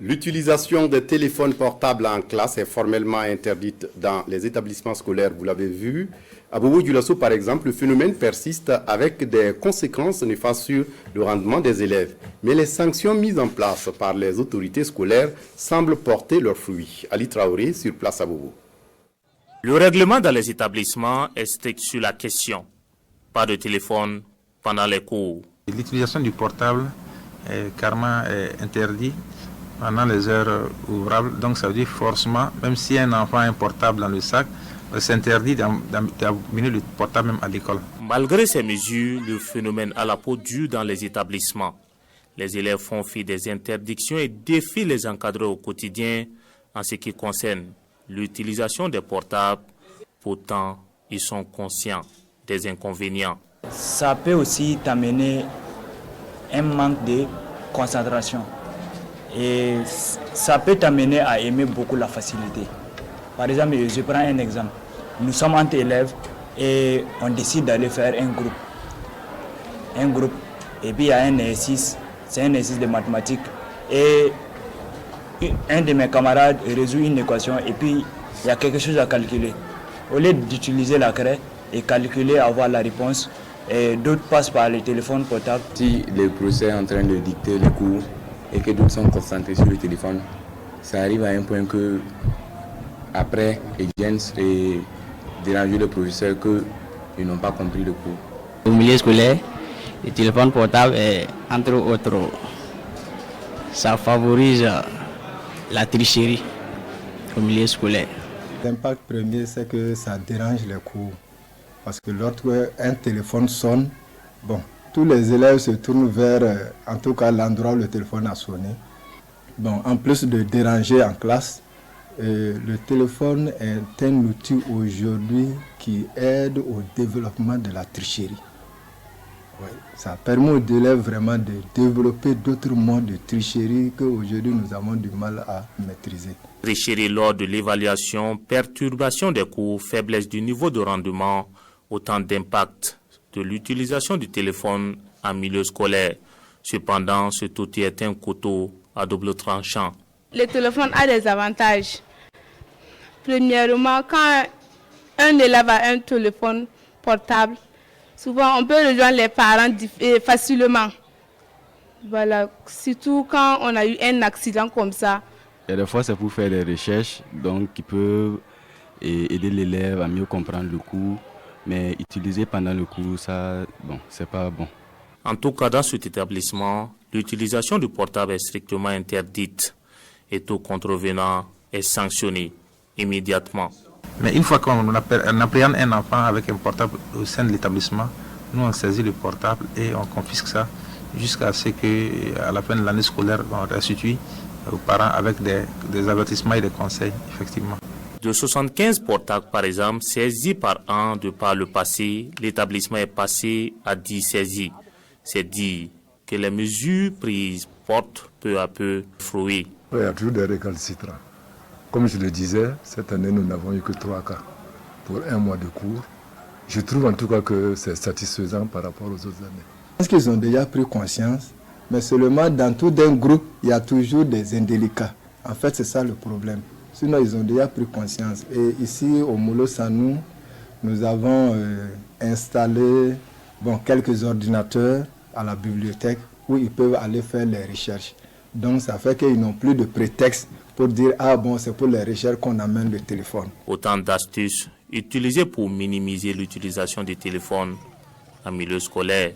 L'utilisation des téléphones portables en classe est formellement interdite dans les établissements scolaires, vous l'avez vu. À Bobo-Dioulasso, par exemple, le phénomène persiste avec des conséquences néfastes sur le rendement des élèves. Mais les sanctions mises en place par les autorités scolaires semblent porter leurs fruits. Ali Traoré, sur place à Bobo. Le règlement dans les établissements est strict sur la question. Pas de téléphone pendant les cours. L'utilisation du portable est carrément interdite pendant les heures ouvrables. Donc ça veut dire forcément, même si un enfant a un portable dans le sac, c'est interdit d'amener le portable même à l'école. Malgré ces mesures, le phénomène à la peau dure dans les établissements. Les élèves font fi des interdictions et défient les encadreurs au quotidien en ce qui concerne l'utilisation des portables. Pourtant, ils sont conscients des inconvénients. Ça peut aussi t'amener un manque de concentration. Et ça peut t'amener à aimer beaucoup la facilité. Par exemple, je prends un exemple. Nous sommes entre élèves et on décide d'aller faire un groupe. Et puis il y a un exercice, c'est un exercice de mathématiques. Et un de mes camarades résout une équation et puis il y a quelque chose à calculer. Au lieu d'utiliser la craie et calculer, avoir la réponse, et d'autres passent par le téléphone portable. Si le professeur est en train de dicter les cours et que d'autres sont concentrés sur le téléphone, ça arrive à un point que après ils viennent et déranger le professeur qu'ils n'ont pas compris le cours. Au milieu scolaire, le téléphone portable est entre autres, ça favorise la tricherie au milieu scolaire. L'impact premier, c'est que ça dérange les cours. Parce que lorsqu'un téléphone sonne, tous les élèves se tournent vers, en tout cas, l'endroit où le téléphone a sonné. En plus de déranger en classe, le téléphone est un outil aujourd'hui qui aide au développement de la tricherie. Ça permet aux élèves vraiment de développer d'autres modes de tricherie qu'aujourd'hui nous avons du mal à maîtriser. Tricherie lors de l'évaluation, perturbation des cours, faiblesse du niveau de rendement, autant d'impacts de l'utilisation du téléphone en milieu scolaire. Cependant, cet outil est un couteau à double tranchant. Le téléphone a des avantages. Premièrement, quand un élève a un téléphone portable, souvent on peut rejoindre les parents facilement. Voilà, surtout quand on a eu un accident comme ça. Et des fois, c'est pour faire des recherches, donc qui peuvent aider l'élève à mieux comprendre le cours. Mais utiliser pendant le cours, ça, c'est pas bon. En tout cas, dans cet établissement, l'utilisation du portable est strictement interdite et tout contrevenant est sanctionné immédiatement. Mais une fois qu'on appréhende un enfant avec un portable au sein de l'établissement, nous on saisit le portable et on confisque ça jusqu'à ce qu'à la fin de l'année scolaire, on restitue aux parents avec des avertissements et des conseils, effectivement. De 75 portables, par exemple, saisis par an de par le passé, l'établissement est passé à 10 saisis. C'est dire que les mesures prises portent peu à peu fruit. Il y a toujours des récalcitrants. Comme je le disais, cette année, nous n'avons eu que 3 cas pour un mois de cours. Je trouve en tout cas que c'est satisfaisant par rapport aux autres années. Est-ce qu'ils ont déjà pris conscience? Mais seulement dans tout un groupe, il y a toujours des indélicats. En fait, c'est ça le problème. Sinon, ils ont déjà pris conscience. Et ici, au Moulo Sanou, nous avons installé quelques ordinateurs à la bibliothèque où ils peuvent aller faire les recherches. Donc, ça fait qu'ils n'ont plus de prétexte pour dire « Ah bon, c'est pour les recherches qu'on amène le téléphone ». Autant d'astuces utilisées pour minimiser l'utilisation des téléphones en milieu scolaire.